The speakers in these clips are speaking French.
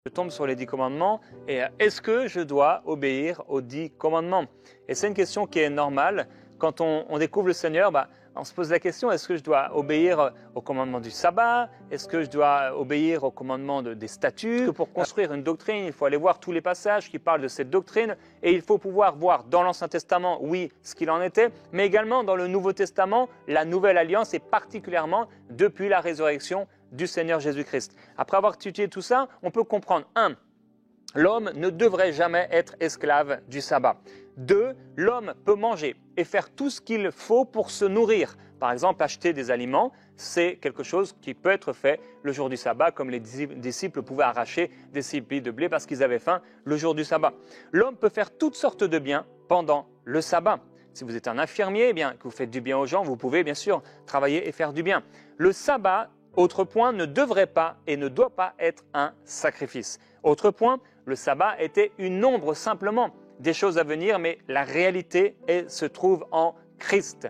Je tombe sur les 10 commandements et est-ce que je dois obéir aux 10 commandements? Et c'est une question qui est normale. Quand on découvre le Seigneur, on se pose la question, est-ce que je dois obéir au commandement du sabbat? Est-ce que je dois obéir au commandement des statuts? Parce que pour construire une doctrine, il faut aller voir tous les passages qui parlent de cette doctrine et il faut pouvoir voir dans l'Ancien Testament, oui, ce qu'il en était, mais également dans le Nouveau Testament, la Nouvelle Alliance et particulièrement depuis la résurrection du Seigneur Jésus-Christ. Après avoir étudié tout ça, on peut comprendre 1. L'homme ne devrait jamais être esclave du sabbat. 2. L'homme peut manger et faire tout ce qu'il faut pour se nourrir. Par exemple, acheter des aliments, c'est quelque chose qui peut être fait le jour du sabbat, comme les disciples pouvaient arracher des sipis de blé parce qu'ils avaient faim le jour du sabbat. L'homme peut faire toutes sortes de biens pendant le sabbat. Si vous êtes un infirmier, que vous faites du bien aux gens, vous pouvez bien sûr travailler et faire du bien. Le sabbat, autre point, ne devrait pas et ne doit pas être un sacrifice. Autre point, le sabbat était une ombre simplement des choses à venir, mais la réalité se trouve en Christ.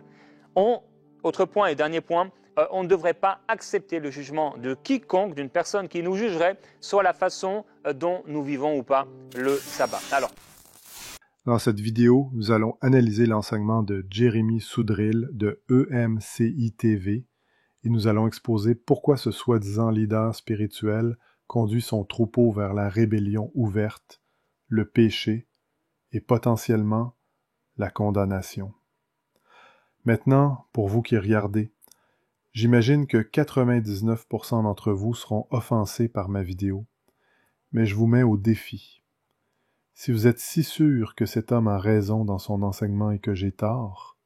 Autre point et dernier point, on ne devrait pas accepter le jugement de quiconque, d'une personne qui nous jugerait sur la façon dont nous vivons ou pas le sabbat. Alors, dans cette vidéo, nous allons analyser l'enseignement de Jérémy Soudril de EMCI TV et nous allons exposer pourquoi ce soi-disant leader spirituel conduit son troupeau vers la rébellion ouverte, le péché et potentiellement la condamnation. Maintenant, pour vous qui regardez, j'imagine que 99% d'entre vous seront offensés par ma vidéo, mais je vous mets au défi. Si vous êtes si sûr que cet homme a raison dans son enseignement et que j'ai tort,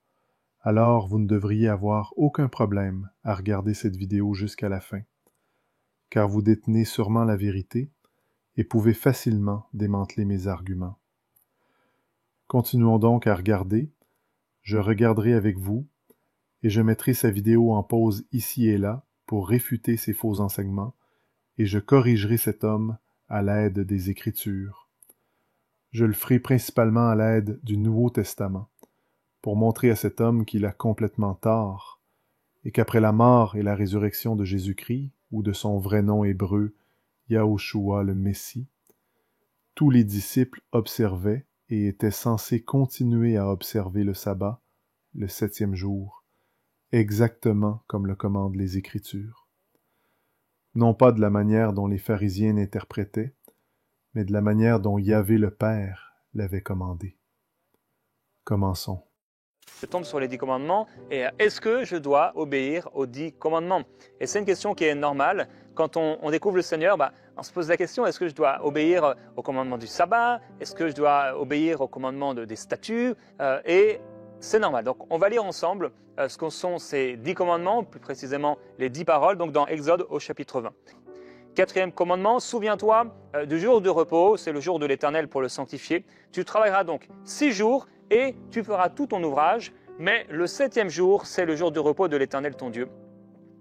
alors vous ne devriez avoir aucun problème à regarder cette vidéo jusqu'à la fin, car vous détenez sûrement la vérité et pouvez facilement démanteler mes arguments. Continuons donc à regarder, je regarderai avec vous, et je mettrai sa vidéo en pause ici et là pour réfuter ses faux enseignements, et je corrigerai cet homme à l'aide des Écritures. Je le ferai principalement à l'aide du Nouveau Testament, pour montrer à cet homme qu'il a complètement tort, et qu'après la mort et la résurrection de Jésus-Christ, ou de son vrai nom hébreu, Yahushua le Messie, tous les disciples observaient et étaient censés continuer à observer le sabbat, le 7e jour, exactement comme le commandent les Écritures. Non pas de la manière dont les pharisiens l'interprétaient, mais de la manière dont Yahvé le Père l'avait commandé. Commençons. Je tombe sur les 10 commandements et est-ce que je dois obéir aux 10 commandements? Et c'est une question qui est normale. Quand on découvre le Seigneur, on se pose la question, est-ce que je dois obéir au commandement du sabbat? Est-ce que je dois obéir au commandement des statuts? Et c'est normal. Donc on va lire ensemble ce que sont ces 10 commandements, plus précisément les 10 paroles, donc dans Exode au chapitre 20. 4e commandement, souviens-toi du jour de repos, c'est le jour de l'Éternel pour le sanctifier. Tu travailleras donc 6 jours et tu feras tout ton ouvrage, mais le 7e jour, c'est le jour de repos de l'Éternel ton Dieu.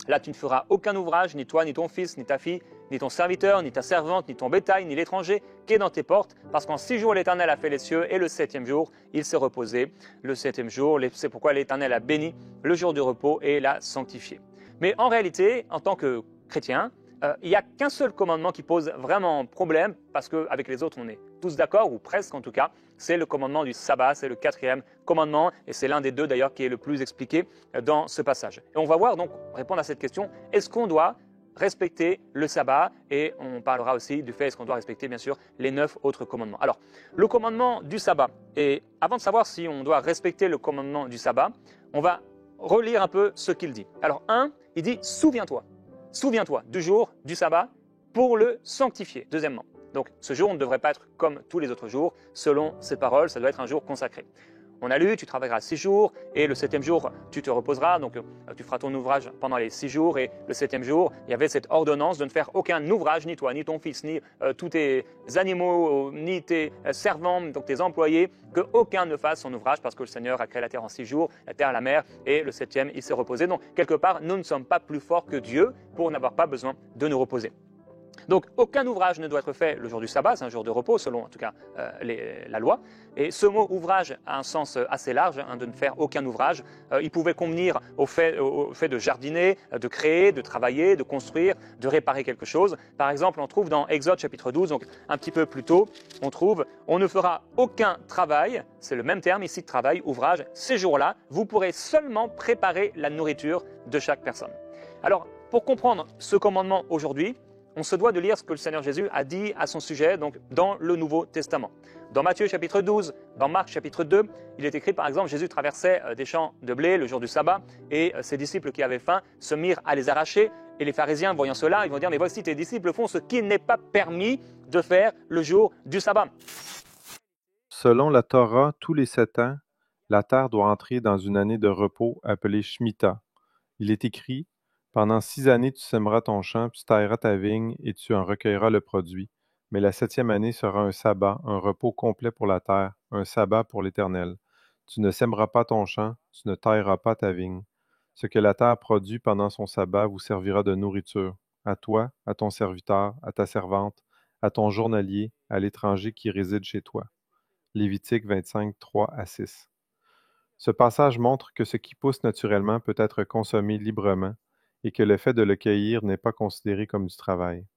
Là, tu ne feras aucun ouvrage, ni toi, ni ton fils, ni ta fille, ni ton serviteur, ni ta servante, ni ton bétail, ni l'étranger qui est dans tes portes, parce qu'en 6 jours, l'Éternel a fait les cieux, et le 7e jour, il s'est reposé. Le 7e jour, c'est pourquoi l'Éternel a béni le jour de repos et l'a sanctifié. Mais en réalité, en tant que chrétien, il n'y a qu'un seul commandement qui pose vraiment problème, parce qu'avec les autres, on est tous d'accord, ou presque en tout cas, c'est le commandement du sabbat, c'est le 4e commandement, et c'est l'un des deux d'ailleurs qui est le plus expliqué dans ce passage. Et on va voir donc, répondre à cette question, est-ce qu'on doit respecter le sabbat? Et on parlera aussi du fait, est-ce qu'on doit respecter bien sûr les 9 autres commandements. Alors, le commandement du sabbat, et avant de savoir si on doit respecter le commandement du sabbat, on va relire un peu ce qu'il dit. Alors, 1, il dit, souviens-toi du jour du sabbat pour le sanctifier. Deuxièmement, donc ce jour ne devrait pas être comme tous les autres jours, selon ces paroles, ça doit être un jour consacré. On a lu, tu travailleras 6 jours et le 7e jour, tu te reposeras, donc tu feras ton ouvrage pendant les 6 jours et le 7e jour, il y avait cette ordonnance de ne faire aucun ouvrage, ni toi, ni ton fils, ni tous tes animaux, ni tes servants, donc tes employés, qu'aucun ne fasse son ouvrage parce que le Seigneur a créé la terre en 6 jours, la terre, la mer, et le 7e, il s'est reposé. Donc quelque part, nous ne sommes pas plus forts que Dieu pour n'avoir pas besoin de nous reposer. Donc aucun ouvrage ne doit être fait le jour du sabbat, c'est un jour de repos selon en tout cas la loi. Et ce mot ouvrage a un sens assez large, de ne faire aucun ouvrage. Il pouvait convenir au fait de jardiner, de créer, de travailler, de construire, de réparer quelque chose. Par exemple, on trouve dans Exode chapitre 12, donc un petit peu plus tôt, on trouve « On ne fera aucun travail », c'est le même terme ici de travail, ouvrage, ces jours-là, vous pourrez seulement préparer la nourriture de chaque personne. Alors, pour comprendre ce commandement aujourd'hui, on se doit de lire ce que le Seigneur Jésus a dit à son sujet donc dans le Nouveau Testament. Dans Matthieu chapitre 12, dans Marc chapitre 2, il est écrit par exemple, Jésus traversait des champs de blé le jour du sabbat et ses disciples qui avaient faim se mirent à les arracher. Et les pharisiens, voyant cela, ils vont dire, mais voici tes disciples font ce qui n'est pas permis de faire le jour du sabbat. Selon la Torah, tous les 7 ans, la terre doit entrer dans une année de repos appelée Shemitah. Il est écrit, pendant 6 années tu sèmeras ton champ, tu tailleras ta vigne et tu en recueilleras le produit. Mais la 7e année sera un sabbat, un repos complet pour la terre, un sabbat pour l'Éternel. Tu ne sèmeras pas ton champ, tu ne tailleras pas ta vigne. Ce que la terre produit pendant son sabbat vous servira de nourriture, à toi, à ton serviteur, à ta servante, à ton journalier, à l'étranger qui réside chez toi. Lévitique 25, 3 à 6. Ce passage montre que ce qui pousse naturellement peut être consommé librement et que le fait de le cueillir n'est pas considéré comme du travail.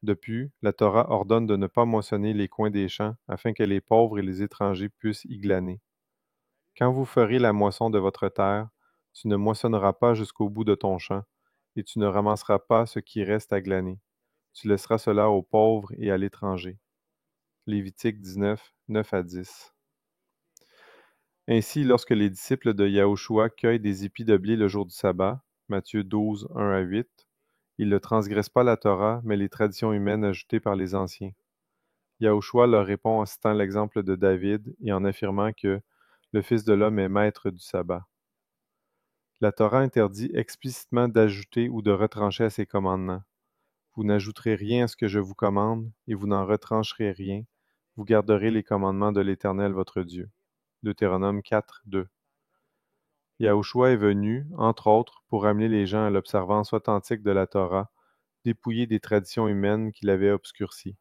De plus, la Torah ordonne de ne pas moissonner les coins des champs afin que les pauvres et les étrangers puissent y glaner. Quand vous ferez la moisson de votre terre, tu ne moissonneras pas jusqu'au bout de ton champ, et tu ne ramasseras pas ce qui reste à glaner. Tu laisseras cela aux pauvres et à l'étranger. Lévitique 19, 9 à 10. Ainsi, lorsque les disciples de Yahushua cueillent des épis de blé le jour du sabbat, Matthieu 12, 1 à 8, ils ne transgressent pas la Torah, mais les traditions humaines ajoutées par les anciens. Yahushua leur répond en citant l'exemple de David et en affirmant que le Fils de l'homme est maître du sabbat. La Torah interdit explicitement d'ajouter ou de retrancher à ses commandements. Vous n'ajouterez rien à ce que je vous commande, et vous n'en retrancherez rien. Vous garderez les commandements de l'Éternel votre Dieu. Deutéronome 4, 2. Yahushua est venu, entre autres, pour amener les gens à l'observance authentique de la Torah, dépouillée des traditions humaines qui l'avaient obscurcie.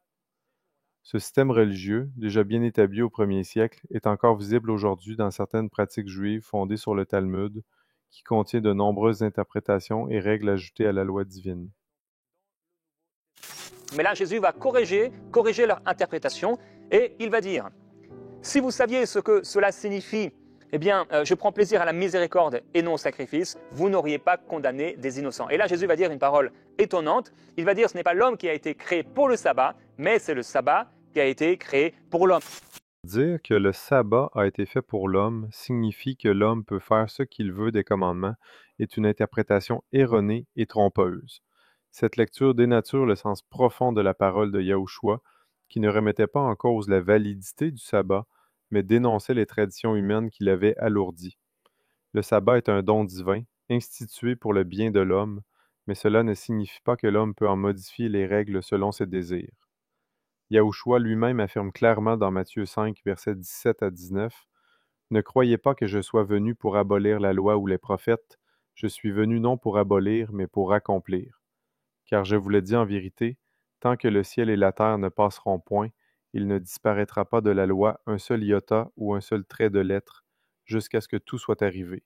Ce système religieux, déjà bien établi au 1er siècle, est encore visible aujourd'hui dans certaines pratiques juives fondées sur le Talmud, qui contient de nombreuses interprétations et règles ajoutées à la loi divine. Mais là, Jésus va corriger leur interprétation et il va dire, si vous saviez ce que cela signifie, eh bien, je prends plaisir à la miséricorde et non au sacrifice, vous n'auriez pas condamné des innocents. Et là, Jésus va dire une parole étonnante. Il va dire, ce n'est pas l'homme qui a été créé pour le sabbat, mais c'est le sabbat qui a été créé pour l'homme. Dire que le sabbat a été fait pour l'homme signifie que l'homme peut faire ce qu'il veut des commandements est une interprétation erronée et trompeuse. Cette lecture dénature le sens profond de la parole de Yahushua, qui ne remettait pas en cause la validité du sabbat, mais dénonçait les traditions humaines qui l'avaient alourdi. Le sabbat est un don divin, institué pour le bien de l'homme, mais cela ne signifie pas que l'homme peut en modifier les règles selon ses désirs. Yahushua lui-même affirme clairement dans Matthieu 5, versets 17 à 19, « Ne croyez pas que je sois venu pour abolir la loi ou les prophètes, je suis venu non pour abolir, mais pour accomplir. Car je vous le dis en vérité, tant que le ciel et la terre ne passeront point, il ne disparaîtra pas de la loi un seul iota ou un seul trait de lettre, jusqu'à ce que tout soit arrivé.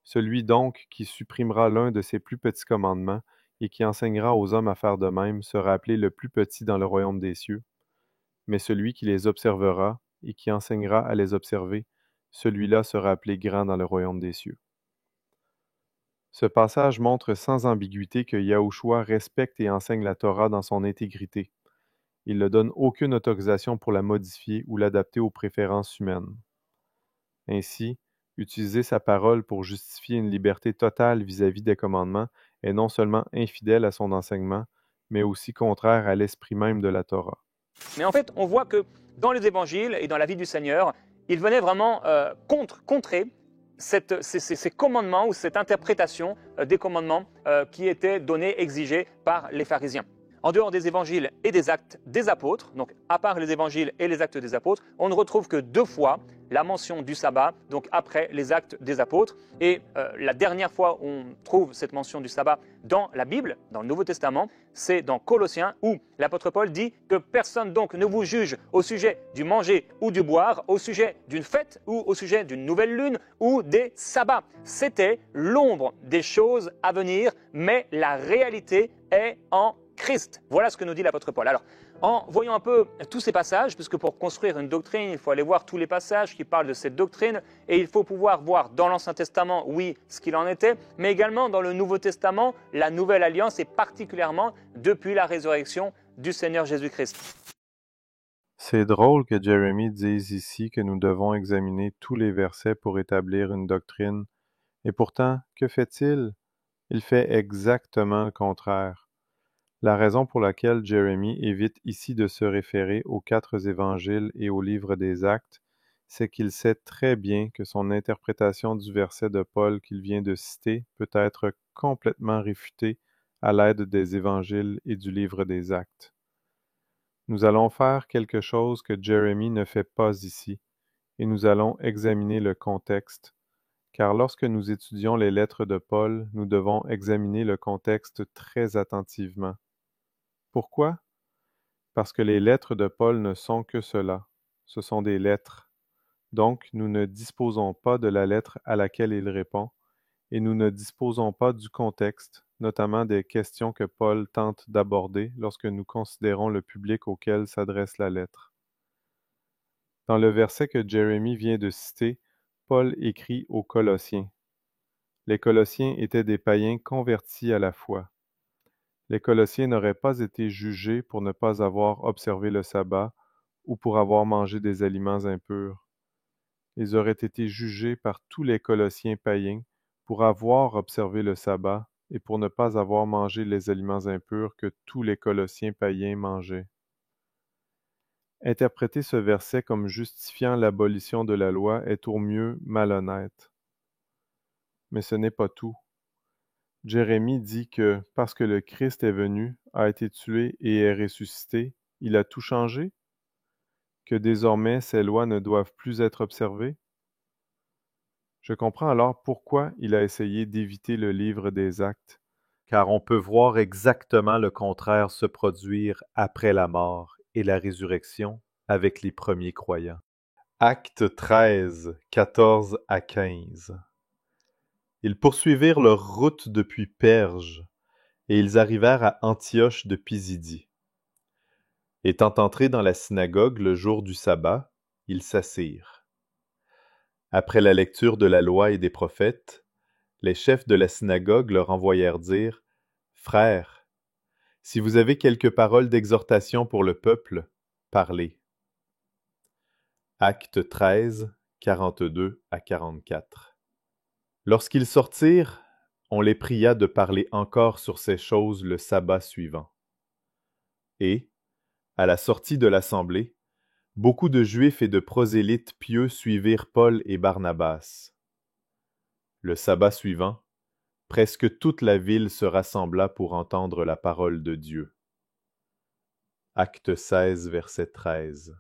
Celui donc qui supprimera l'un de ces plus petits commandements et qui enseignera aux hommes à faire de même sera appelé le plus petit dans le royaume des cieux. Mais celui qui les observera et qui enseignera à les observer, celui-là sera appelé grand dans le royaume des cieux. » Ce passage montre sans ambiguïté que Yahushua respecte et enseigne la Torah dans son intégrité. Il ne donne aucune autorisation pour la modifier ou l'adapter aux préférences humaines. Ainsi, utiliser sa parole pour justifier une liberté totale vis-à-vis des commandements est non seulement infidèle à son enseignement, mais aussi contraire à l'esprit même de la Torah. Mais en fait, on voit que dans les évangiles et dans la vie du Seigneur, il venait vraiment contrer ces commandements ou cette interprétation des commandements qui étaient donnés, exigés par les pharisiens. En dehors des évangiles et des actes des apôtres, donc à part les évangiles et les actes des apôtres, on ne retrouve que 2 fois la mention du sabbat, donc après les actes des apôtres. Et la dernière fois où on trouve cette mention du sabbat dans la Bible, dans le Nouveau Testament, c'est dans Colossiens où l'apôtre Paul dit que personne donc ne vous juge au sujet du manger ou du boire, au sujet d'une fête ou au sujet d'une nouvelle lune ou des sabbats. C'était l'ombre des choses à venir, mais la réalité est en Christ. Voilà ce que nous dit l'apôtre Paul. Alors, en voyant un peu tous ces passages, puisque pour construire une doctrine, il faut aller voir tous les passages qui parlent de cette doctrine, et il faut pouvoir voir dans l'Ancien Testament, oui, ce qu'il en était, mais également dans le Nouveau Testament, la Nouvelle Alliance, et particulièrement depuis la résurrection du Seigneur Jésus-Christ. C'est drôle que Jérémie dise ici que nous devons examiner tous les versets pour établir une doctrine. Et pourtant, que fait-il? Il fait exactement le contraire. La raison pour laquelle Jérémie évite ici de se référer aux 4 évangiles et au livre des Actes, c'est qu'il sait très bien que son interprétation du verset de Paul qu'il vient de citer peut être complètement réfutée à l'aide des évangiles et du livre des Actes. Nous allons faire quelque chose que Jérémie ne fait pas ici, et nous allons examiner le contexte, car lorsque nous étudions les lettres de Paul, nous devons examiner le contexte très attentivement. Pourquoi? Parce que les lettres de Paul ne sont que cela, ce sont des lettres. Donc, nous ne disposons pas de la lettre à laquelle il répond, et nous ne disposons pas du contexte, notamment des questions que Paul tente d'aborder lorsque nous considérons le public auquel s'adresse la lettre. Dans le verset que Jérémie vient de citer, Paul écrit aux Colossiens. Les Colossiens étaient des païens convertis à la foi. Les Colossiens n'auraient pas été jugés pour ne pas avoir observé le sabbat ou pour avoir mangé des aliments impurs. Ils auraient été jugés par tous les Colossiens païens pour avoir observé le sabbat et pour ne pas avoir mangé les aliments impurs que tous les Colossiens païens mangeaient. Interpréter ce verset comme justifiant l'abolition de la loi est au mieux malhonnête. Mais ce n'est pas tout. Jérémie dit que parce que le Christ est venu, a été tué et est ressuscité, il a tout changé? Que désormais ces lois ne doivent plus être observées? Je comprends alors pourquoi il a essayé d'éviter le livre des Actes, car on peut voir exactement le contraire se produire après la mort et la résurrection avec les premiers croyants. Actes 13, 14 à 15. Ils poursuivirent leur route depuis Perge, et ils arrivèrent à Antioche de Pisidie. Étant entrés dans la synagogue le jour du sabbat, ils s'assirent. Après la lecture de la loi et des prophètes, les chefs de la synagogue leur envoyèrent dire « Frères, si vous avez quelques paroles d'exhortation pour le peuple, parlez. » Actes 13, 42 à 44. Lorsqu'ils sortirent, on les pria de parler encore sur ces choses le sabbat suivant. Et, à la sortie de l'assemblée, beaucoup de Juifs et de prosélytes pieux suivirent Paul et Barnabas. Le sabbat suivant, presque toute la ville se rassembla pour entendre la parole de Dieu. Acte 16, verset 13.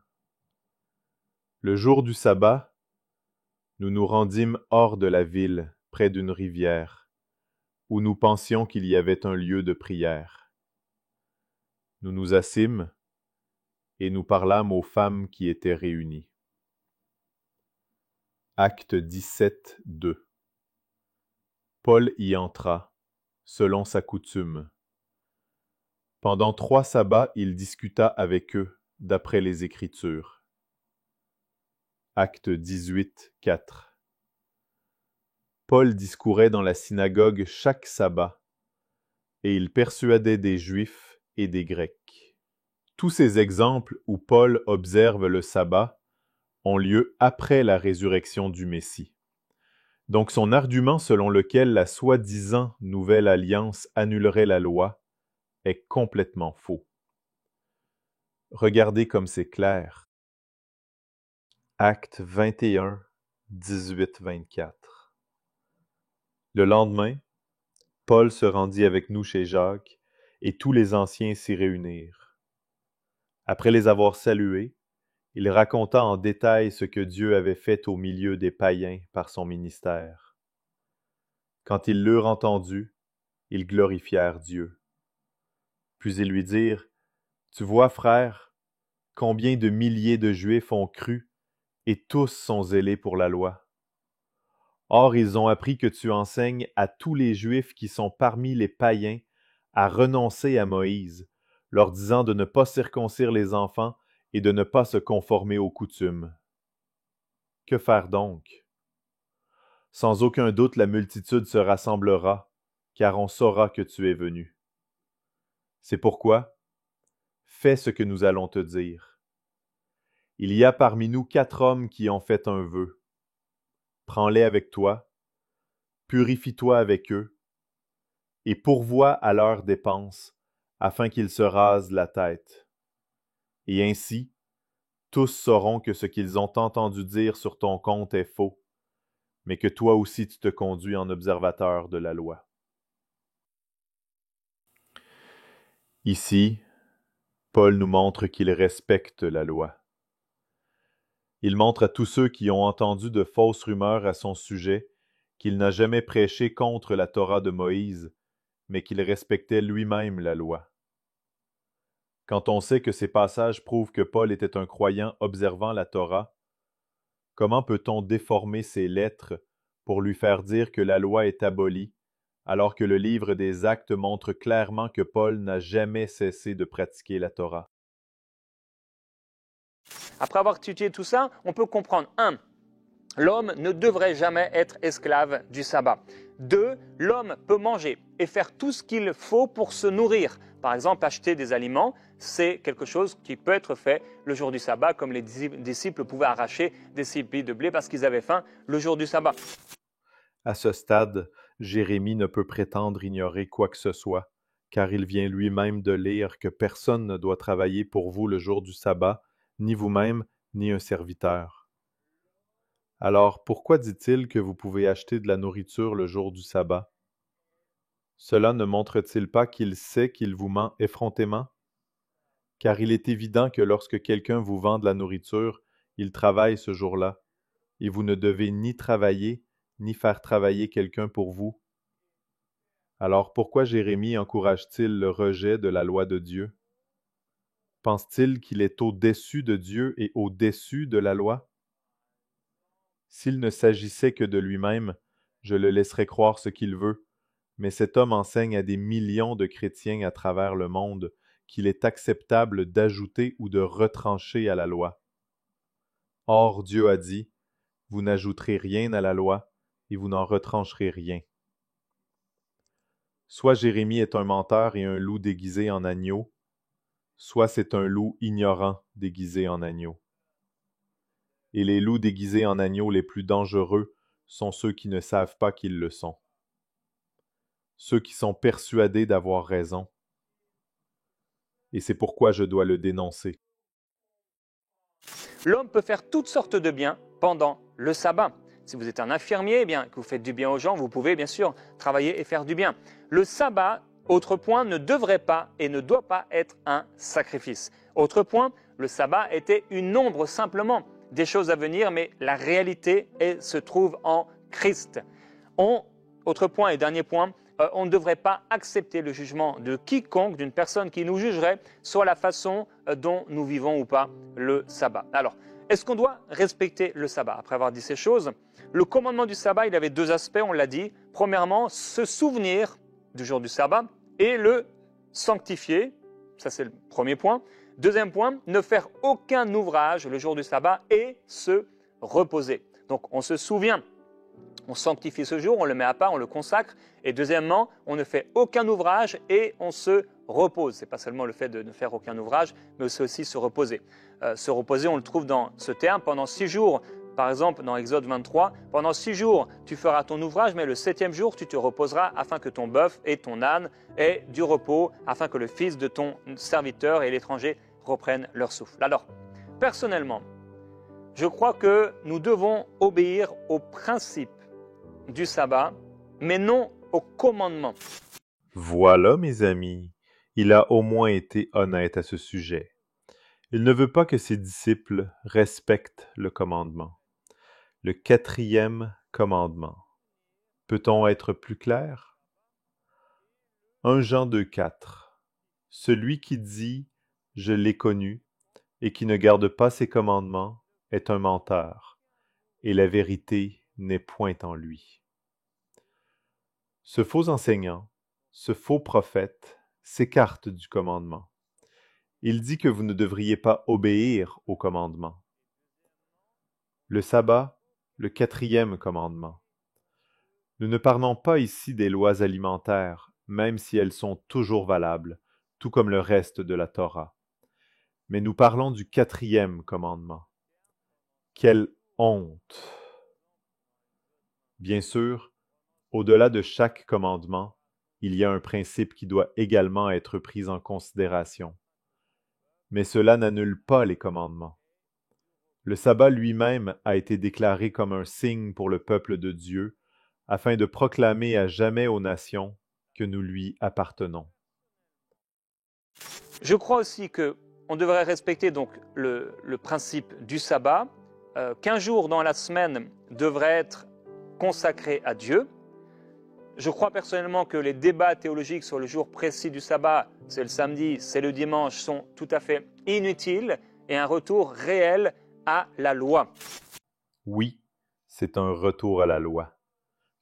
Le jour du sabbat, nous nous rendîmes hors de la ville, près d'une rivière, où nous pensions qu'il y avait un lieu de prière. Nous nous assîmes et nous parlâmes aux femmes qui étaient réunies. Acte 17, 2. Paul y entra, selon sa coutume. Pendant 3 sabbats, il discuta avec eux, d'après les Écritures. Acte 18, 4. Paul discourait dans la synagogue chaque sabbat, et il persuadait des Juifs et des Grecs. Tous ces exemples où Paul observe le sabbat ont lieu après la résurrection du Messie. Donc son argument selon lequel la soi-disant nouvelle alliance annulerait la loi est complètement faux. Regardez comme c'est clair. Acte 21, 18-24. Le lendemain, Paul se rendit avec nous chez Jacques, et tous les anciens s'y réunirent. Après les avoir salués, il raconta en détail ce que Dieu avait fait au milieu des païens par son ministère. Quand ils l'eurent entendu, ils glorifièrent Dieu. Puis ils lui dirent, « Tu vois, frère, combien de milliers de Juifs ont cru, et tous sont zélés pour la loi. Or, ils ont appris que tu enseignes à tous les Juifs qui sont parmi les païens à renoncer à Moïse, leur disant de ne pas circoncire les enfants et de ne pas se conformer aux coutumes. Que faire donc? Sans aucun doute la multitude se rassemblera, car on saura que tu es venu. C'est pourquoi, fais ce que nous allons te dire. Il y a parmi nous 4 hommes qui ont fait un vœu. Prends-les avec toi, purifie-toi avec eux, et pourvois à leurs dépenses, afin qu'ils se rasent la tête. Et ainsi, tous sauront que ce qu'ils ont entendu dire sur ton compte est faux, mais que toi aussi tu te conduis en observateur de la loi. Ici, Paul nous montre qu'il respecte la loi. Il montre à tous ceux qui ont entendu de fausses rumeurs à son sujet qu'il n'a jamais prêché contre la Torah de Moïse, mais qu'il respectait lui-même la loi. Quand on sait que ces passages prouvent que Paul était un croyant observant la Torah, comment peut-on déformer ces lettres pour lui faire dire que la loi est abolie, alors que le livre des Actes montre clairement que Paul n'a jamais cessé de pratiquer la Torah? Après avoir étudié tout ça, on peut comprendre 1. L'homme ne devrait jamais être esclave du sabbat. 2. L'homme peut manger et faire tout ce qu'il faut pour se nourrir. Par exemple, acheter des aliments, c'est quelque chose qui peut être fait le jour du sabbat, comme les disciples pouvaient arracher des sibis de blé parce qu'ils avaient faim le jour du sabbat. À ce stade, Jérémie ne peut prétendre ignorer quoi que ce soit, car il vient lui-même de lire que personne ne doit travailler pour vous le jour du sabbat, ni vous-même, ni un serviteur. Alors, pourquoi dit-il que vous pouvez acheter de la nourriture le jour du sabbat? Cela ne montre-t-il pas qu'il sait qu'il vous ment effrontément? Car il est évident que lorsque quelqu'un vous vend de la nourriture, il travaille ce jour-là, et vous ne devez ni travailler, ni faire travailler quelqu'un pour vous. Alors pourquoi Jérémie encourage-t-il le rejet de la loi de Dieu? Pense-t-il qu'il est au-dessus de Dieu et au-dessus de la loi? S'il ne s'agissait que de lui-même, je le laisserais croire ce qu'il veut, mais cet homme enseigne à des millions de chrétiens à travers le monde qu'il est acceptable d'ajouter ou de retrancher à la loi. Or, Dieu a dit, « Vous n'ajouterez rien à la loi, et vous n'en retrancherez rien. » Soit Jérémie est un menteur et un loup déguisé en agneau, soit c'est un loup ignorant déguisé en agneau. Et les loups déguisés en agneau les plus dangereux sont ceux qui ne savent pas qu'ils le sont. Ceux qui sont persuadés d'avoir raison. Et c'est pourquoi je dois le dénoncer. L'homme peut faire toutes sortes de biens pendant le sabbat. Si vous êtes un infirmier, eh bien, que vous faites du bien aux gens, vous pouvez bien sûr travailler et faire du bien. Le sabbat, autre point, ne devrait pas et ne doit pas être un sacrifice. Autre point, le sabbat était une ombre simplement des choses à venir, mais la réalité se trouve en Christ. Autre point et dernier point, on ne devrait pas accepter le jugement de quiconque, d'une personne qui nous jugerait sur la façon dont nous vivons ou pas le sabbat. Alors, est-ce qu'on doit respecter le sabbat? Après avoir dit ces choses, le commandement du sabbat, il avait 2 aspects, on l'a dit. Premièrement, se souvenir du jour du sabbat et le sanctifier. Ça, c'est le premier point. Deuxième point, ne faire aucun ouvrage le jour du sabbat et se reposer. Donc, on se souvient. On sanctifie ce jour, on le met à part, on le consacre. Et deuxièmement, on ne fait aucun ouvrage et on se repose. Ce n'est pas seulement le fait de ne faire aucun ouvrage, mais c'est aussi se reposer. Se reposer, on le trouve dans ce terme, pendant 6 jours. Par exemple, dans Exode 23, pendant 6 jours, tu feras ton ouvrage, mais le 7e jour, tu te reposeras afin que ton bœuf et ton âne aient du repos, afin que le fils de ton serviteur et l'étranger reprennent leur souffle. Alors, personnellement, je crois que nous devons obéir aux principes du sabbat, mais non au commandement. Voilà, mes amis, Il a au moins été honnête à ce sujet. Il ne veut pas que ses disciples respectent le commandement. Le 4e commandement. Peut-on être plus clair? 1 Jean 2,4. Celui qui dit « Je l'ai connu » et qui ne garde pas ses commandements est un menteur, et la vérité n'est point en lui. Ce faux enseignant, ce faux prophète, s'écarte du commandement. Il dit que vous ne devriez pas obéir au commandement. Le sabbat, le 4e commandement. Nous ne parlons pas ici des lois alimentaires, même si elles sont toujours valables, tout comme le reste de la Torah. Mais nous parlons du 4e commandement. Quelle honte! Bien sûr, au-delà de chaque commandement, il y a un principe qui doit également être pris en considération. Mais cela n'annule pas les commandements. Le sabbat lui-même a été déclaré comme un signe pour le peuple de Dieu, afin de proclamer à jamais aux nations que nous lui appartenons. Je crois aussi qu'on devrait respecter donc le principe du sabbat, qu'un jour dans la semaine devrait être consacré à Dieu. Je crois personnellement que les débats théologiques sur le jour précis du sabbat, c'est le samedi, c'est le dimanche, sont tout à fait inutiles et un retour réel à la loi. Oui, c'est un retour à la loi,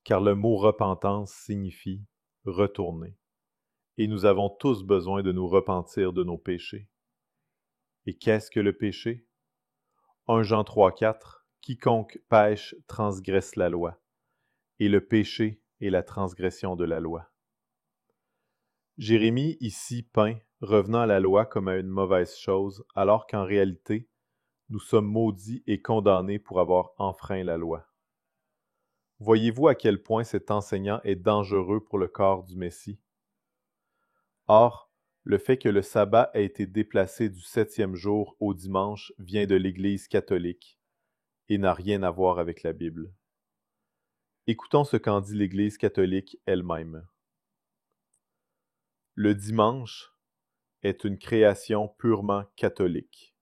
car le mot repentance signifie retourner. Et nous avons tous besoin de nous repentir de nos péchés. Et qu'est-ce que le péché? 1 Jean 3,4 Quiconque pêche transgresse la loi, et le péché est la transgression de la loi. Jérémie ici peint revenant à la loi comme à une mauvaise chose, alors qu'en réalité, nous sommes maudits et condamnés pour avoir enfreint la loi. Voyez-vous à quel point cet enseignant est dangereux pour le corps du Messie? Or, le fait que le sabbat ait été déplacé du 7e jour au dimanche vient de l'Église catholique et n'a rien à voir avec la Bible. Écoutons ce qu'en dit l'Église catholique elle-même. Le dimanche est une création purement catholique.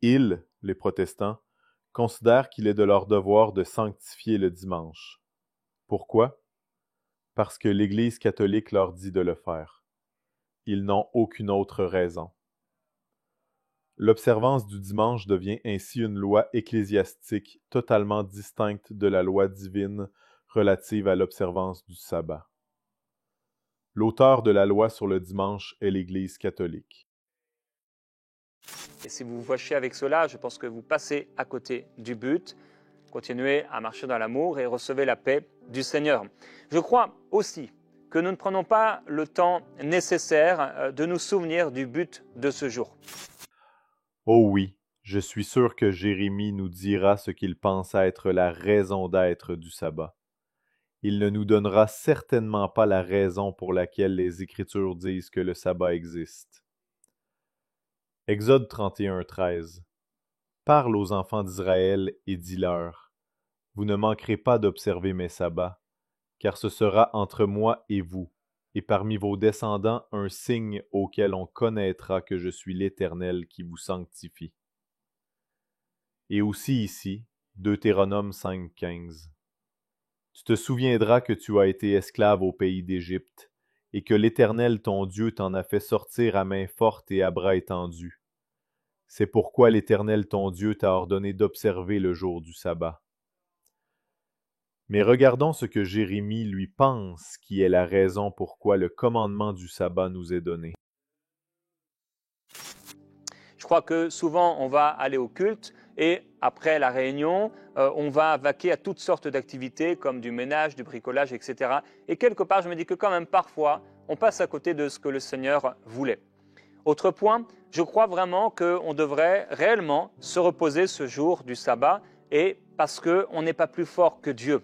Ils, les protestants, considèrent qu'il est de leur devoir de sanctifier le dimanche. Pourquoi? Parce que l'Église catholique leur dit de le faire. Ils n'ont aucune autre raison. L'observance du dimanche devient ainsi une loi ecclésiastique totalement distincte de la loi divine relative à l'observance du sabbat. L'auteur de la loi sur le dimanche est l'Église catholique. Et si vous vous fâchez avec cela, je pense que vous passez à côté du but. Continuez à marcher dans l'amour et recevez la paix du Seigneur. Je crois aussi que nous ne prenons pas le temps nécessaire de nous souvenir du but de ce jour. Oh oui, je suis sûr que Jérémie nous dira ce qu'il pense être la raison d'être du sabbat. Il ne nous donnera certainement pas la raison pour laquelle les Écritures disent que le sabbat existe. Exode 31:13 Parle aux enfants d'Israël et dis-leur, vous ne manquerez pas d'observer mes sabbats, car ce sera entre moi et vous, et parmi vos descendants un signe auquel on connaîtra que je suis l'Éternel qui vous sanctifie. Et aussi ici, Deutéronome 5:15 Tu te souviendras que tu as été esclave au pays d'Égypte, et que l'Éternel ton Dieu t'en a fait sortir à main forte et à bras étendus. C'est pourquoi l'Éternel ton Dieu t'a ordonné d'observer le jour du sabbat. Mais regardons ce que Jérémie lui pense qui est la raison pourquoi le commandement du sabbat nous est donné. Je crois que souvent on va aller au culte et après la réunion, on va vaquer à toutes sortes d'activités comme du ménage, du bricolage, etc. Et quelque part, je me dis que quand même parfois, on passe à côté de ce que le Seigneur voulait. Autre point, je crois vraiment qu'on devrait réellement se reposer ce jour du sabbat et parce qu'on n'est pas plus fort que Dieu.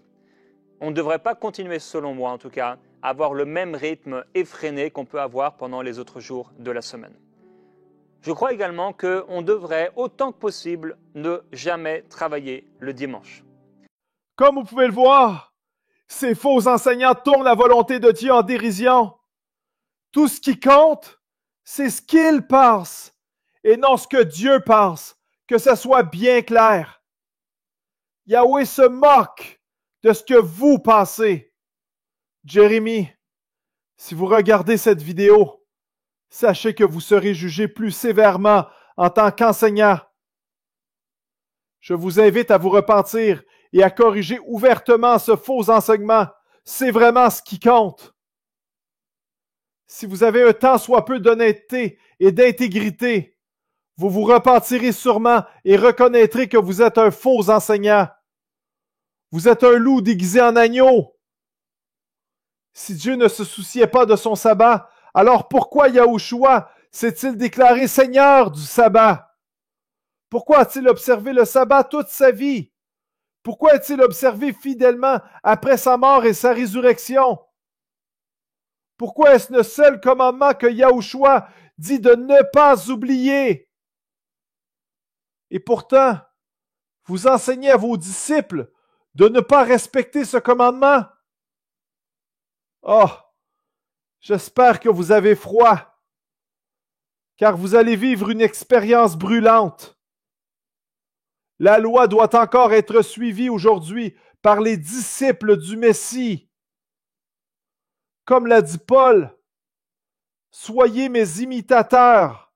On ne devrait pas continuer, selon moi en tout cas, à avoir le même rythme effréné qu'on peut avoir pendant les autres jours de la semaine. Je crois également qu'on devrait, autant que possible, ne jamais travailler le dimanche. Comme vous pouvez le voir, ces faux enseignants tournent la volonté de Dieu en dérision. Tout ce qui compte, c'est ce qu'il pense et non ce que Dieu pense. Que ça soit bien clair. Yahweh se moque de ce que vous pensez. Jérémie, si vous regardez cette vidéo, sachez que vous serez jugé plus sévèrement en tant qu'enseignant. Je vous invite à vous repentir et à corriger ouvertement ce faux enseignement. C'est vraiment ce qui compte. Si vous avez un tant soit peu d'honnêteté et d'intégrité, vous vous repentirez sûrement et reconnaîtrez que vous êtes un faux enseignant. Vous êtes un loup déguisé en agneau. Si Dieu ne se souciait pas de son sabbat, alors pourquoi Yahushua s'est-il déclaré Seigneur du sabbat? Pourquoi a-t-il observé le sabbat toute sa vie? Pourquoi a-t-il observé fidèlement après sa mort et sa résurrection? Pourquoi est-ce le seul commandement que Yahushua dit de ne pas oublier? Et pourtant, vous enseignez à vos disciples de ne pas respecter ce commandement? Oh, j'espère que vous avez froid, car vous allez vivre une expérience brûlante. La loi doit encore être suivie aujourd'hui par les disciples du Messie. Comme l'a dit Paul, soyez mes imitateurs,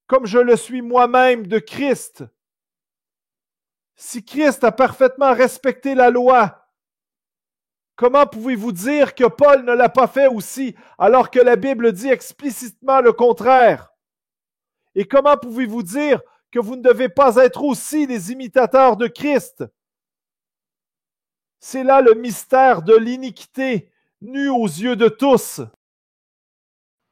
comme je le suis moi-même de Christ. Si Christ a parfaitement respecté la loi, comment pouvez-vous dire que Paul ne l'a pas fait aussi, alors que la Bible dit explicitement le contraire? Et comment pouvez-vous dire que vous ne devez pas être aussi des imitateurs de Christ? C'est là le mystère de l'iniquité, nu aux yeux de tous.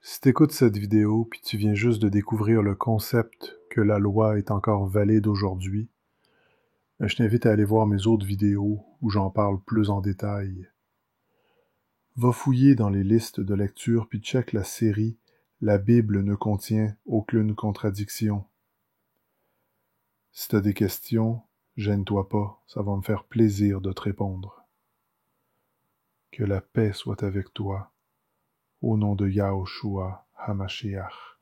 Si tu écoutes cette vidéo puis tu viens juste de découvrir le concept que la loi est encore valide aujourd'hui, je t'invite à aller voir mes autres vidéos où j'en parle plus en détail. Va fouiller dans les listes de lecture puis check la série « La Bible ne contient aucune contradiction ». Si tu as des questions, gêne-toi pas, ça va me faire plaisir de te répondre. Que la paix soit avec toi, au nom de Yahushua HaMashiach.